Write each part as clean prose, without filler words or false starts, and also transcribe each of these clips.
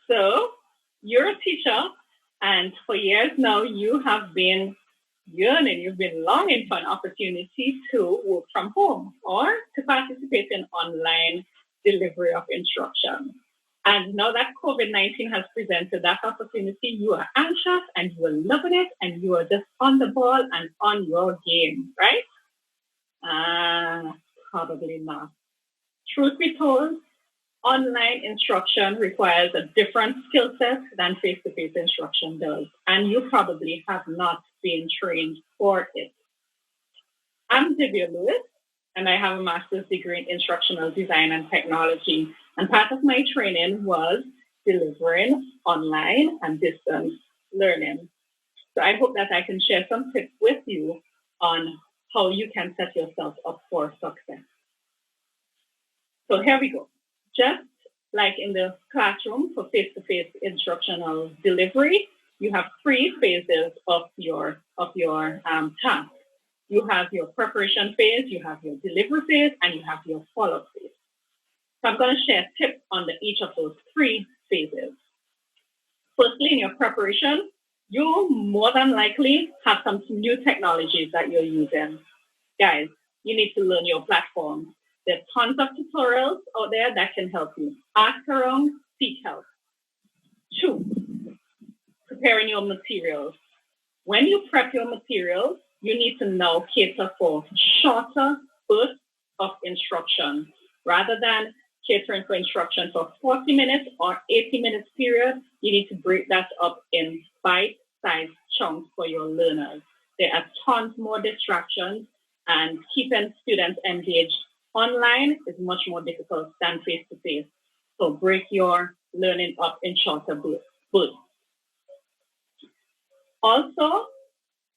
So you're a teacher, and for years now, you have been yearning, you've been longing for an opportunity to work from home or to participate in online delivery of instruction. And now that COVID-19 has presented that opportunity, you are anxious and you are loving it and you are just on the ball and on your game, right? Probably not. Truth be told, online instruction requires a different skill set than face-to-face instruction does, and you probably have not been trained for it. I'm Divia Lewis, and I have a master's degree in instructional design and technology, and part of my training was delivering online and distance learning. So I hope that I can share some tips with you on how you can set yourself up for success. So here we go. Just like in the classroom for face-to-face instructional delivery, you have three phases of your task. You have your preparation phase, you have your delivery phase, and you have your follow-up phase. So I'm going to share tips on each of those three phases. Firstly, in your preparation, you more than likely have some new technologies that you're using. Guys, you need to learn your platform. There's tons of tutorials out there that can help you. Ask around, seek help. 2, preparing your materials. When you prep your materials, you need to now cater for shorter bursts of instruction. Rather than catering for instruction for 40 minutes or 80 minutes period, you need to break that up in bite-sized chunks for your learners. There are tons more distractions, and keeping students engaged online is much more difficult than face-to-face. So break your learning up in shorter bursts. Also,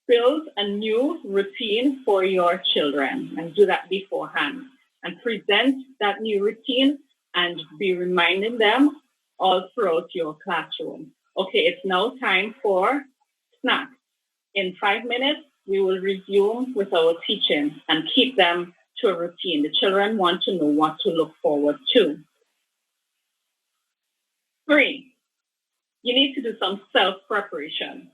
build a new routine for your children and do that beforehand. And present that new routine and be reminding them all throughout your classroom. Okay, it's now time for snacks. In 5 minutes, we will resume with our teaching and keep them to a routine. The children want to know what to look forward to. 3, you need to do some self-preparation.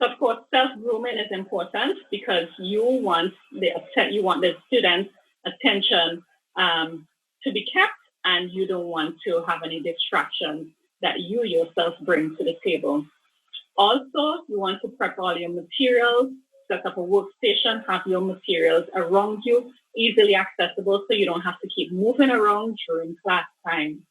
So of course, self-grooming is important because you want the students' attention to be kept, and you don't want to have any distractions that you yourself bring to the table. Also, you want to prep all your materials, set up a workstation, have your materials around you, easily accessible so you don't have to keep moving around during class time.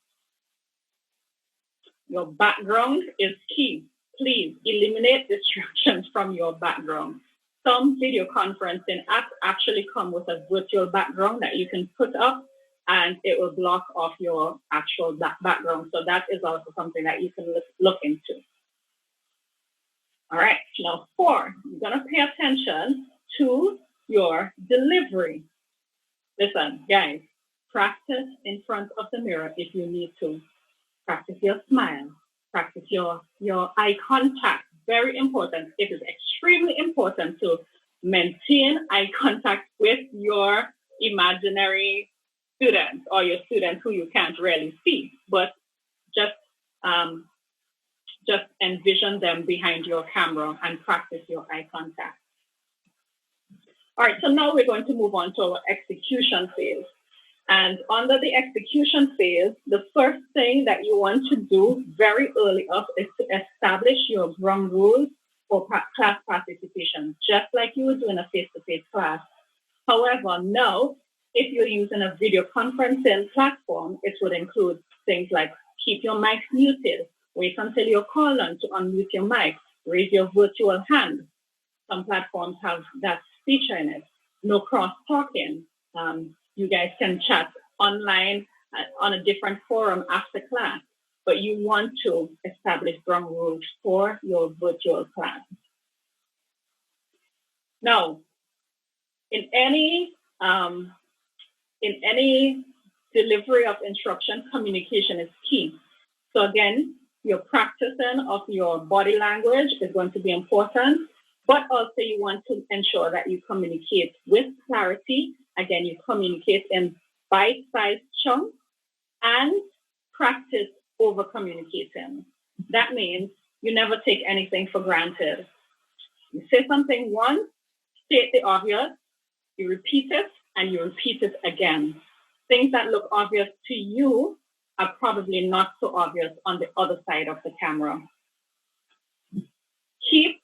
Your background is key. Please eliminate distractions from your background. Some video conferencing apps actually come with a virtual background that you can put up, and it will block off your actual background. So that is also something that you can look into. All right, now 4, you're going to pay attention to your delivery. Listen, guys, practice in front of the mirror if you need to. Practice your smile. Practice your eye contact. Very important. It is extremely important to maintain eye contact with your imaginary students or your students who you can't really see, but just envision them behind your camera and practice your eye contact. All right, so now we're going to move on to our execution phase. And under the execution phase, the first thing that you want to do very early up is to establish your ground rules for class participation, just like you would do in a face-to-face class. However, now, if you're using a video conferencing platform, it would include things like keep your mic muted, wait until you're called on to unmute your mic, raise your virtual hand. Some platforms have that feature in it. No cross-talking. You guys can chat online on a different forum after class, but you want to establish ground rules for your virtual class. Now, in any delivery of instruction, communication is key. So again, your practicing of your body language is going to be important, but also you want to ensure that you communicate with clarity. Again, you communicate in bite-sized chunks and practice over-communicating. That means you never take anything for granted. You say something once, state the obvious, you repeat it, and you repeat it again. Things that look obvious to you are probably not so obvious on the other side of the camera. Keep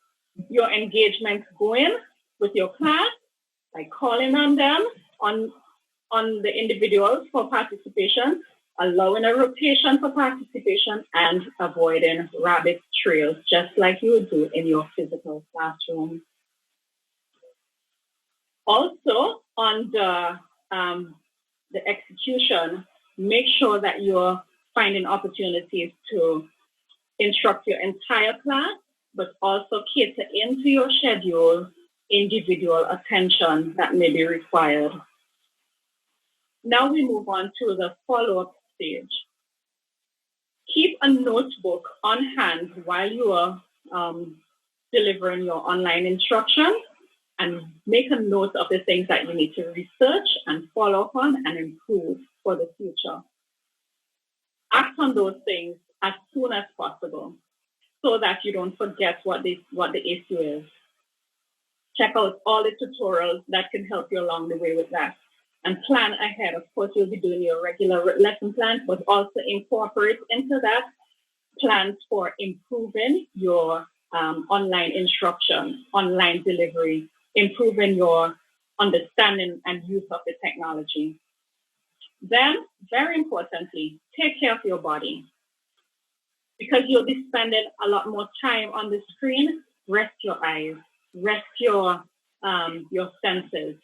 your engagement going with your class by calling on them, on the individuals for participation, allowing a rotation for participation, and avoiding rabbit trails, just like you would do in your physical classroom. Also, on the execution, make sure that you're finding opportunities to instruct your entire class, but also cater into your schedule individual attention that may be required. Now we move on to the follow-up stage. Keep a notebook on hand while you are delivering your online instruction, and make a note of the things that you need to research and follow up on and improve for the future. Act on those things as soon as possible so that you don't forget what the issue is. Check out all the tutorials that can help you along the way with that. And plan ahead. Of course, you'll be doing your regular lesson plans, but also incorporate into that plans for improving your online instruction, online delivery, improving your understanding and use of the technology. Then, very importantly, take care of your body. Because you'll be spending a lot more time on the screen, rest your eyes, rest your senses,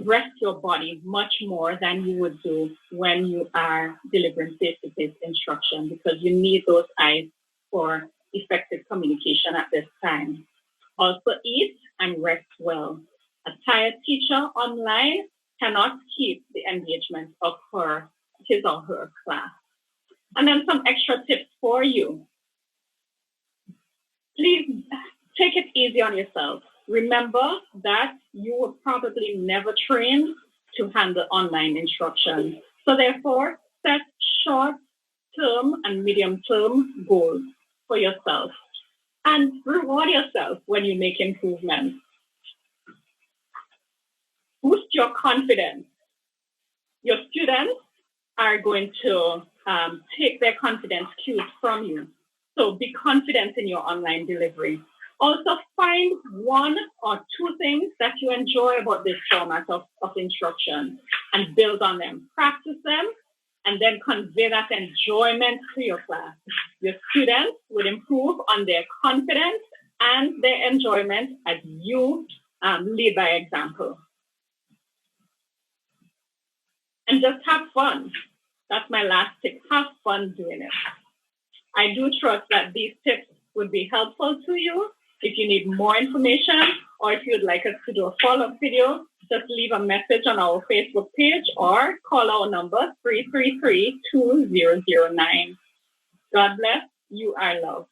rest your body much more than you would do when you are delivering face-to-face instruction, because you need those eyes for effective communication at this time. Also eat and rest well. A tired teacher online cannot keep the engagement of his or her class. And then some extra tips for you. Please take it easy on yourself. Remember that you were probably never trained to handle online instruction. So therefore, set short-term and medium-term goals for yourself. And reward yourself when you make improvements. Boost your confidence. Your students are going to take their confidence cues from you. So be confident in your online delivery. Also find one or two things that you enjoy about this format of instruction and build on them. Practice them and then convey that enjoyment to your class. Your students will improve on their confidence and their enjoyment as you lead by example. And just have fun. That's my last tip. Have fun doing it. I do trust that these tips would be helpful to you. If you need more information or if you'd like us to do a follow-up video, just leave a message on our Facebook page or call our number 333-2009. God bless. You are loved.